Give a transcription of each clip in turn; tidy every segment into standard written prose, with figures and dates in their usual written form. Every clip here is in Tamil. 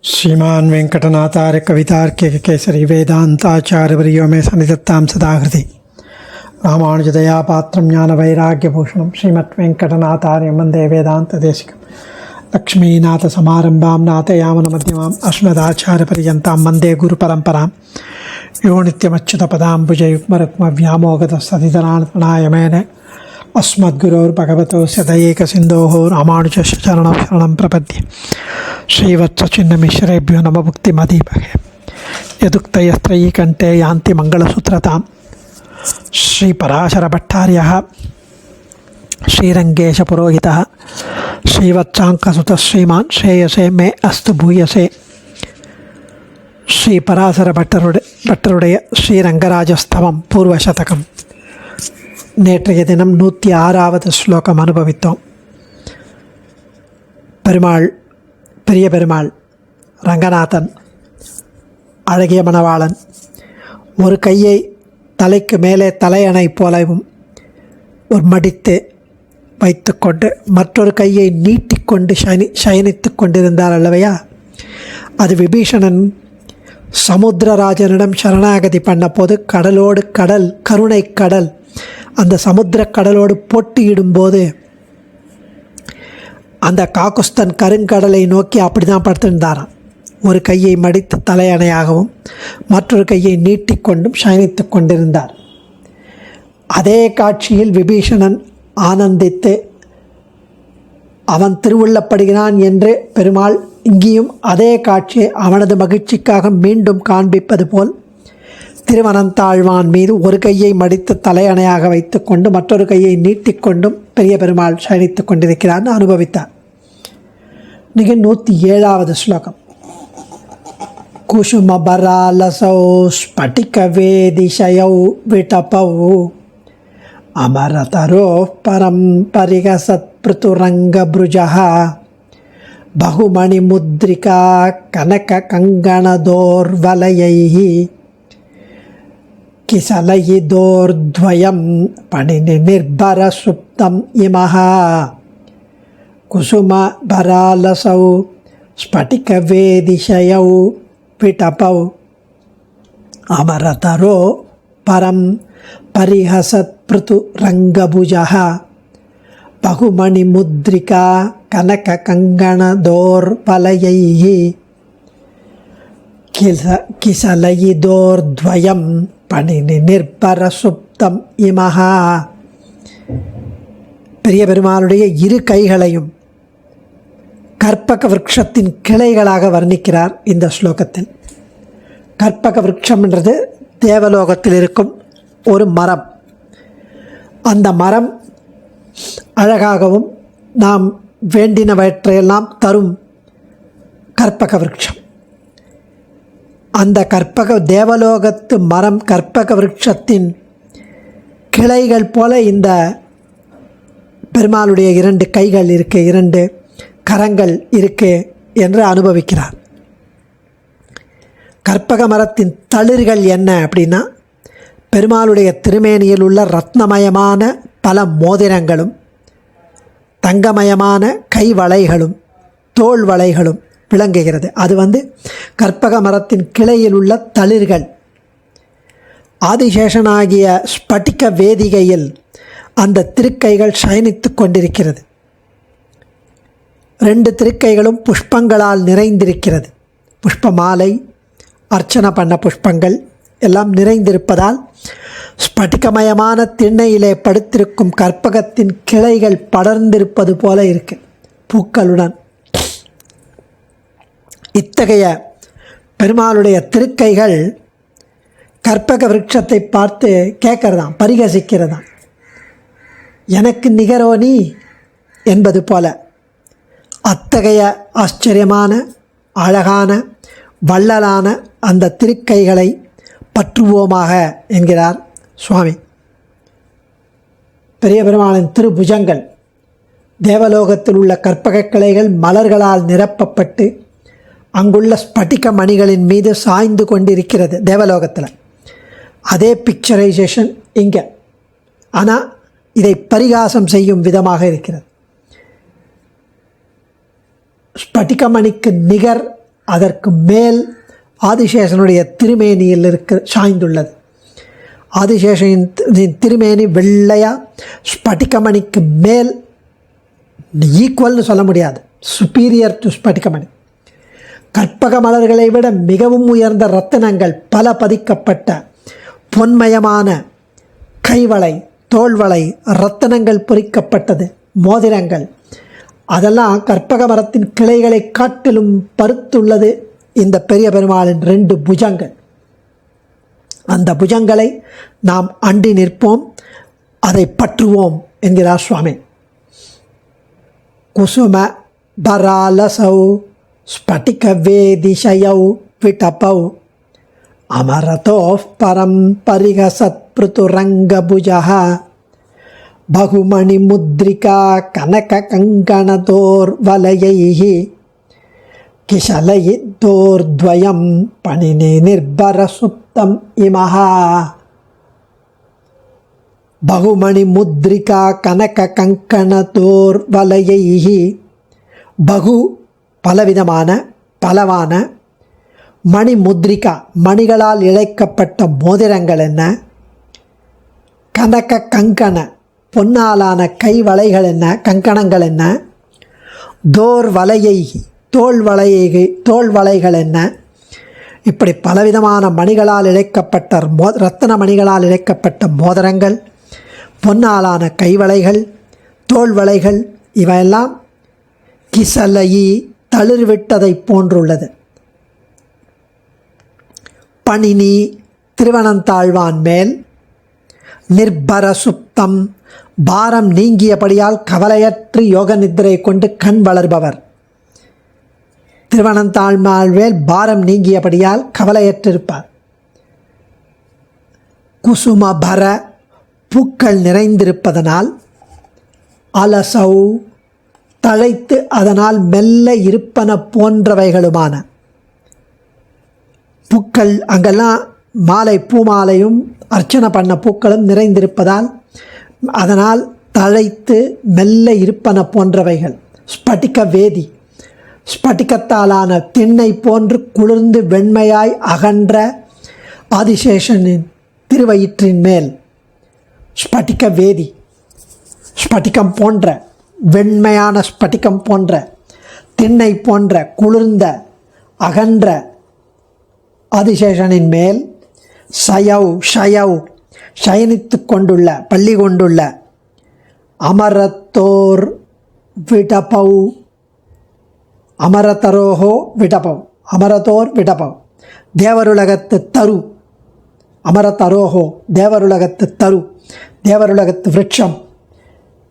श्रीमान वेंकटनाथार्य कवितार्क्य केसरी वेदांताचार्यवर्यो में सन्निधत्तां सदाहृति रामानुजदया पात्रं ज्ञानवैराग्यभूषणं श्रीमद्वेंकटनाथार्य वन्दे वेदान्तदेशिकं लक्ष्मीनाथसमारम्भां नाथयामुनमध्यमाम् अस्मदाचार्यपर्यन्तां वन्दे गुरुपरम्परां यो नित्यमच्युतपदाम्बुजयुग्मरुक्मव्यामोगतस्तदितराणतनाय मेने अस्मद्गुरोर्भगवतोऽस्य दयैकसिन्धोः रामानुजस्य चरणं शरणं प्रपद्ये श्रीवत्सचिन्नमिश्रेभ्यो नमः भुक्तिमदीमहे यदुक्तयस्त्रयी कण्ठे यान्ति मङ्गलसूत्रतां श्रीपराशरभट्टार्यः श्रीरङ्गेशपुरोहितः श्रीवत्साङ्कसुतः श्रीमान् श्रेयसे मे अस्तु भूयसे श्रीपराशरभट्टरुடைய ஸ்ரீரங்கராஜஸ்தவம் பூர்வசதகம். நேற்றைய தினம் 106வது ஸ்லோகம் அனுபவித்தோம். பெரிய பெருமாள் ரங்கநாதன் அழகிய மணவாளன் ஒரு கையை தலைக்கு மேலே தலையணை போலவும் ஒரு மடித்து வைத்துக்கொண்டு மற்றொரு கையை நீட்டிக்கொண்டு சயனித்து கொண்டிருந்தார் அல்லவையா. அது விபீஷணன் சமுத்திரராஜனிடம் சரணாகதி பண்ண போது கடலோடு கடல் கருணை கடல் அந்த சமுத்திர கடலோடு போட்டியிடும்போது அந்த காக்குஸ்தன் கருங்கடலை நோக்கி அப்படி தான் படுத்திருந்தாராம். ஒரு கையை மடித்து தலையணையாகவும் மற்றொரு கையை நீட்டிக்கொண்டும் சயனித்து கொண்டிருந்தார். அதே காட்சியில் விபீஷணன் ஆனந்தித்து அவன் திருவுள்ளப்படுகிறான் என்று பெருமாள் இங்கேயும் அதே காட்சியை அவனது மகிழ்ச்சிக்காக மீண்டும் காண்பிப்பது போல் திருவனந்தாழ்வான் மீது ஒரு கையை மடித்து தலையணையாக வைத்துக்கொண்டு மற்றொரு கையை நீட்டிக்கொண்டும் பெரிய பெருமாள் சயனித்து கொண்டிருக்கிறான்னு அனுபவித்தார். மிக 107வது ஸ்லோகம். குசுமபராலசௌ ஸ்பட்டிகவேதிஷயௌ விடபௌ அமரதரோ பரம் பரிகசத் பிருதுரங்கபுஜः பகுமணிமுத்ரிகா கனக கங்கணதோர்வலயைः கிசலயிதோர்த்வயம் பணிநிர்பரசுப்தம் இமஹ குசுமபராலசௌ ஸ்பட்டிகவேதிஷயௌ விடபௌ அமரதரோ பரம் பரிஹசத் பிருதுரங்கபுஜः பகுமணிமுத்ரிகா கனக கங்கணதோர்வலயைः கிசலயிதோர்த்வயம் பணிநிர்பரசுப்தம் இமஹா. பெரிய பெருமாளுடைய இரு கைகளையும் கற்பக விருட்சத்தின் கிளைகளாக வர்ணிக்கிறார் இந்த ஸ்லோகத்தில். கற்பக விருட்சம் என்றது தேவலோகத்தில் இருக்கும் ஒரு மரம். அந்த மரம் அழகாகவும் நாம் வேண்டினவற்றையெல்லாம் தரும் கற்பக விருட்சம். அந்த தேவலோகத்து மரம் கற்பக விருட்சத்தின் கிளைகள் போல இந்த பெருமாளுடைய 2 கைகள் இருக்கு, 2 கரங்கள் இருக்கு என்று அனுபவிக்கிறார். கற்பக மரத்தின் தளிர்கள் என்ன அப்படின்னா பெருமாளுடைய திருமேனியில் உள்ள ரத்னமயமான பல மோதிரங்களும் தங்கமயமான கைவளைகளும் தோள் வளைகளும் விளங்குகிறது. அது கற்பக மரத்தின் கிளையில் உள்ள தளிர்கள். ஆதிசேஷனாகிய ஸ்பட்டிக வேதிகையில் அந்த திருக்கைகள் சயனித்து கொண்டிருக்கிறது. 2 திருக்கைகளும் புஷ்பங்களால் நிறைந்திருக்கிறது. புஷ்ப மாலை, அர்ச்சனை பண்ண புஷ்பங்கள் எல்லாம் நிறைந்திருப்பதால் ஸ்பட்டிகமயமான திண்ணையிலே படுத்திருக்கும் கற்பகத்தின் கிளைகள் படர்ந்திருப்பது போல இருக்கு பூக்களுடன். இத்தகைய பெருமாளுடைய திருக்கைகள் கற்பக விருட்சத்தை பார்த்து கேட்கறதாம், பரிகசிக்கிறதாம். எனக்கு நிகரோ நீ என்பது போல. அத்தகைய ஆச்சரியமான அழகான வள்ளலான அந்த திருக்கைகளை பற்றுவோமாக என்கிறார் சுவாமி. பெரிய பெருமாளின் திருபுஜங்கள் தேவலோகத்தில் உள்ள கற்பக கிளைகள் மலர்களால் நிரப்பப்பட்டு அங்குள்ள ஸ்பட்டிக மணிகளின் மீது சாய்ந்து கொண்டிருக்கிறது தேவலோகத்தில். அதே பிக்சரைசேஷன் இங்கே, ஆனால் இதை பரிகாசம் செய்யும் விதமாக இருக்கிறது. ஸ்பட்டிகமணிக்கு நிகர் அதற்கு மேல் ஆதிசேஷனுடைய திருமேனியில் சாய்ந்துள்ளது. ஆதிசேஷனின் திருமேனி வெள்ளையா, ஸ்பட்டிகமணிக்கு மேல், ஈக்குவல்னு சொல்ல முடியாது, சுப்பீரியர் டு ஸ்பட்டிகமணி. கற்பக மலர்களை விட மிகவும் உயர்ந்த ரத்தினங்கள் பல பதிக்கப்பட்ட பொன்மயமான கைவளை, தோள்வளை, ரத்தினங்கள் பொறிக்கப்பட்டது, மோதிரங்கள், அதெல்லாம் கற்பக மரத்தின் கிளைகளை காட்டிலும் பருத்துள்ளது இந்த பெரிய பெருமாளின் 2 புஜங்கள். அந்த புஜங்களை நாம் அண்டி நிற்போம், அதை பற்றுவோம் என்கிறார் சுவாமி. குசும பராலசௌ ஸ்பட்டிக வேதிஷயௌ விடபௌ அமரதோ பரம் பரிகசத் பிருதுரங்கபுஜः பகுமணி முத்ரிகா கனக கங்கணதோர் வலயைः கிஷலயித்தோர்த்வயம் பணினி நிர்பர சுப்தம் இமஹ. பகுமணி முத்ரிகா கனக கங்கணதோர் வலயைः. பகு பலவிதமான, பலவான, மணி முத்ரிகா மணிகளால் இழைக்கப்பட்ட மோதிரங்கள் என்ன, கனக கங்கண பொன்னாலான கை வளைகள் என்ன, கங்கணங்கள் என்ன, தோர் வலையை தோல் வளைகள் என்ன, இப்படி பலவிதமான மணிகளால் இழைக்கப்பட்ட ரத்தின மணிகளால் இழைக்கப்பட்ட மோதிரங்கள், பொன்னாலான கைவளைகள், தோல் வளைகள், இவையெல்லாம் கிசலையி தளிர்விட்டதை போன்றுள்ளது. பணினி திருவனந்தாழ்வான் மேல், நிர்பர சுப்தம் பாரம் நீங்கியபடியால் கவலையற்று யோக நித்திரை கொண்டு கண் வளர்பவர். திருவனந்தாழ்வான் மேல் பாரம் நீங்கியபடியால் கவலையற்றிருப்பார். குசுமபர பூக்கள் நிறைந்திருப்பதனால், அலசௌ தழைத்து அதனால் மெல்ல இருப்பன போன்றவைகளுமான பூக்கள், அங்கெல்லாம் மாலை பூமாலையும் அர்ச்சனை பண்ண பூக்களும் நிறைந்திருப்பதால் அதனால் தழைத்து மெல்ல இருப்பன போன்றவைகள். ஸ்பட்டிக வேதி ஸ்பட்டிகத்தாலான திண்ணை போன்று குளிர்ந்து வெண்மையாய் அகன்ற ஆதிசேஷனின் திருவயிற்றின் மேல் ஸ்பட்டிக வேதி, ஸ்பட்டிகம் போன்ற வெண்மையான ஸ்பட்டிகம் போன்ற திண்ணை போன்ற குளிர்ந்த அகன்ற ஆதிசேஷனின் மேல் ஷயௌ சயனித்து கொண்டுள்ள, பள்ளி கொண்டுள்ள அமரத்தோர் விடபௌ அமரதரோஹோ விடபௌ அமரதோர் விடபௌ தேவருலகத்து தரு, அமரதரோஹோ தேவருலகத்து தரு, தேவருலகத்து விருட்சம்,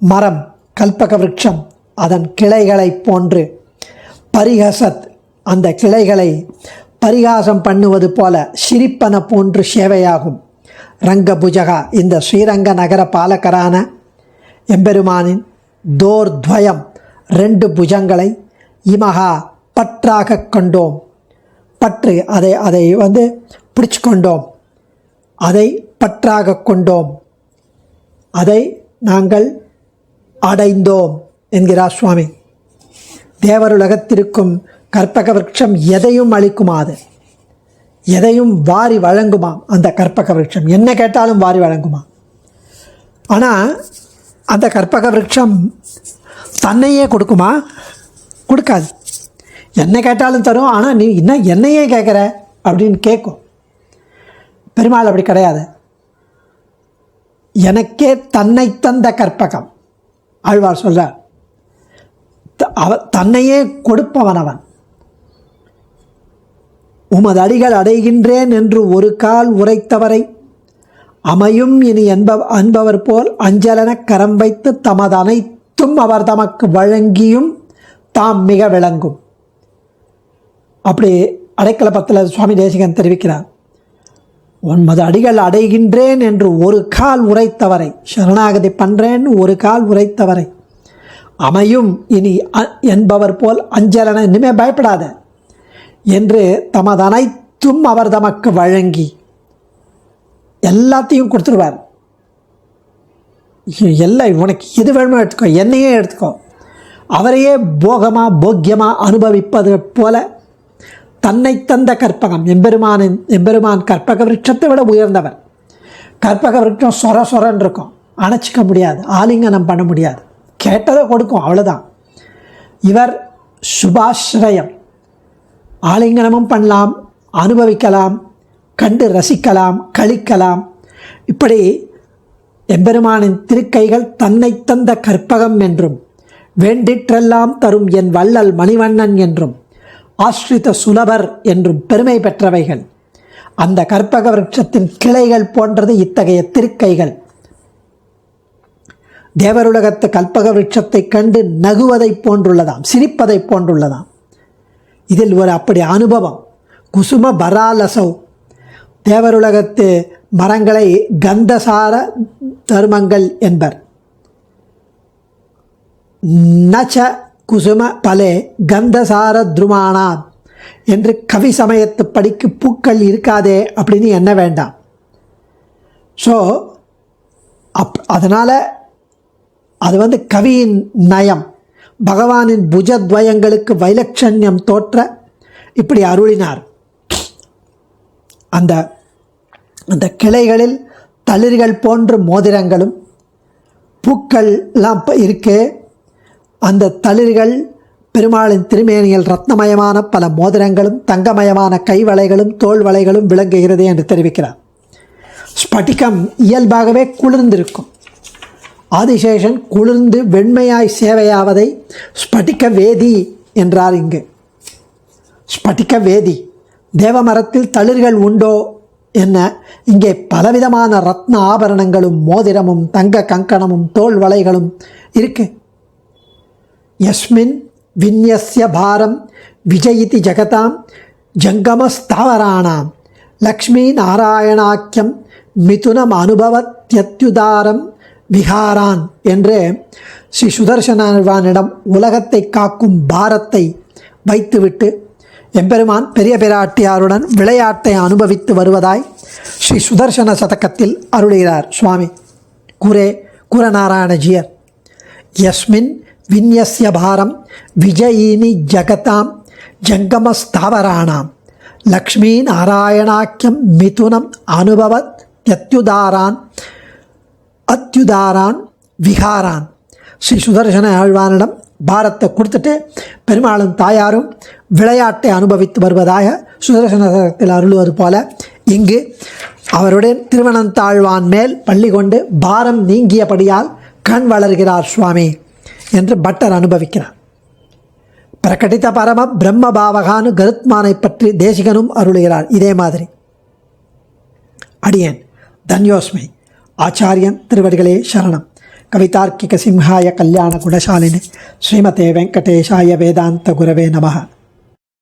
மரம், கல்பக விருட்சம், அதன் கிளைகளை போன்று, பரிகசத் அந்த கிளைகளை பரிகாசம் பண்ணுவது போல சிரிப்பன போன்று சேவையாகும். ரங்கபுஜகா இந்த ஸ்ரீரங்க நகர பாலகரான எம்பெருமானின் தோர்த்வயம் 2 புஜங்களை இமகா பற்றாக கொண்டோம். பற்று அதை பிடிச்சு கொண்டோம், அதை பற்றாக கொண்டோம், அதை நாங்கள் அடைந்தோம் என்கிறார் சுவாமி. தேவருலகத்திற்கும் கற்பக விருட்சம் எதையும் அளிக்குமாது, எதையும் வாரி வழங்குமாம். அந்த கற்பக விருட்சம் என்ன கேட்டாலும் வாரி வழங்குமா. ஆனால் அந்த கற்பக விருட்சம் தன்னையே கொடுக்குமா? கொடுக்காது. என்ன கேட்டாலும் தரும், ஆனால் நீ இன்னும் என்னையே கேட்குற அப்படின்னு கேட்கும். பெருமாள் அப்படி கிடையாது. எனக்கே தன்னை தந்த கற்பகம். ஆழ்வார் சொல்கிறார், தன்னையே கொடுப்பவன் அவன். உமது அடிகள் அடைகின்றேன் என்று ஒரு கால் உரைத்தவரை அமையும் இனி என்பவர் போல் அஞ்சலன கரம் வைத்து தமது அனைத்தும் அவர் தமக்கு வழங்கியும் தாம் மிக விளங்கும். அப்படி அடைக்கலப்பத்தில் சுவாமி தேசிகன் தெரிவிக்கிறார், உமது அடிகள் அடைகின்றேன் என்று ஒரு கால் உரைத்தவரை, சரணாகதி பண்ணுறேன்னு ஒரு கால் உரைத்தவரை அமையும் இனி என்பவர் போல் அஞ்சலன, இனிமே பயப்படாத என்று தமது அனைத்தும் அவர் தமக்கு வழங்கி எல்லாத்தையும் கொடுத்துருவார். எல்லாம் உனக்கு எது வேணுமோ எடுத்துக்கோ, என்னையே எடுத்துக்கோ. அவரையே போக்கியமாக அனுபவிப்பது போல தன்னை தந்த கற்பகம். எம்பெருமான் கற்பக விருட்சத்தை விட உயர்ந்தவர். கற்பக விருட்சம் சொரன்னு இருக்கும், அணைச்சிக்க முடியாது, ஆலிங்கனம் பண்ண முடியாது, கேட்டதை கொடுக்கும், அவ்வளோதான். இவர் சுபாஸ்ரயம், ஆலிங்கனமும் பண்ணலாம், அனுபவிக்கலாம், கண்டு ரசிக்கலாம், கழிக்கலாம். இப்படி எம்பெருமானின் திருக்கைகள் தன்னை தந்த கற்பகம் என்றும் வேண்டிற்றெல்லாம் தரும் என் வள்ளல் மணிவண்ணன் என்றும் ஆஸ்ரித சுலபர் என்றும் பெருமை பெற்றவைகள். அந்த கற்பக விருட்சத்தின் கிளைகள் போன்றது இத்தகைய திருக்கைகள். தேவருலகத்து கற்பக விருட்சத்தை கண்டு நகுவதை போன்றுள்ளதாம், சிரிப்பதை போன்றுள்ளதாம். இதில் ஒரு அப்படி அனுபவம். குசும பராலசௌ, தேவருலகத்து மரங்களை கந்தசார தர்மங்கள் என்பர். நச்ச குசும பலே கந்தசார துருமானா என்று கவி சமயத்து படிக்கு பூக்கள் இருக்காதே அப்படின்னு எண்ண வேண்டாம். ஸோ அதனால் அது கவியின் நயம். பகவானின் புஜத்வயங்களுக்கு வைலட்சண்யம் தோற்ற இப்படி அருளினார். அந்த அந்த கிளைகளில் தளிர்கள் போன்ற மோதிரங்களும் பூக்கள்லாம் இருக்கு. அந்த தளிர்கள் பெருமாளின் திருமேனியில் ரத்னமயமான பல மோதிரங்களும் தங்கமயமான கைவளைகளும் தோல் வளைகளும் விளங்குகிறது என்று தெரிவிக்கிறார். ஸ்பட்டிகம் இயல்பாகவே குளிர்ந்திருக்கும். ஆதிசேஷன் குளிர்ந்து வெண்மையாய் சேவையாவதை ஸ்பட்டிக வேதி என்றார். இங்கு ஸ்பட்டிக வேதி. தேவமரத்தில் தளிர்கள் உண்டோ என்ன, இங்கே பலவிதமான ரத்ன ஆபரணங்களும் மோதிரமும் தங்க கங்கணமும் தோல் வளைகளும் இருக்கு. யஸ்மின் விந்யஸ்ய பாரம் விஜயிதி ஜகதாம் ஜங்கமஸ்தாவராணாம் லக்ஷ்மி நாராயணாக்கியம் மிதுனம் அனுபவத்யத்யுதாரம் விஹாரான் என்று ஸ்ரீ சுதர்சனிடம் உலகத்தை காக்கும் பாரத்தை வைத்துவிட்டு எம்பெருமான் பெரிய பிராட்டியாருடன் விளையாட்டை அனுபவித்து வருவதாய் ஸ்ரீ சுதர்சன சதகத்தில் அருளுகிறார் சுவாமி கூரநாராயணஜியர். யஸ்மின் விந்யஸ்ய பாரம் விஜயினி ஜகதாம் ஜங்கமஸ்தாவராணாம் லக்ஷ்மீ நாராயணாக்கியம் மிதுனம் அனுபவத் அத்யுதாரான் விஹாரான். ஸ்ரீ சுதர்சன ஆழ்வானிடம் பாரத்தை கொடுத்துட்டு பெருமாளும் தாயாரும் விளையாட்டை அனுபவித்து வருவதாக சுதர்சனத்தில் அருளுவது போல இங்கு அவருடைய திருவனந்தாழ்வான் மேல் பள்ளி கொண்டு பாரம் நீங்கியபடியால் கண் வளர்கிறார் சுவாமி என்று பட்டர் அனுபவிக்கிறார். பிரகடித பரம பிரம்ம பாவகானு கருத்மானை பற்றி தேசிகனும் அருளுகிறார். இதே மாதிரி அடியேன் தன்யோஸ்மை. ஆச்சாரியன் திருவடிகளே சரணம். கவிதார்க்கிக சிம்ஹாய கல்யாண குணசாலினி ஸ்ரீமதே வெங்கடேஷாய வேதாந்த குரவே நமः.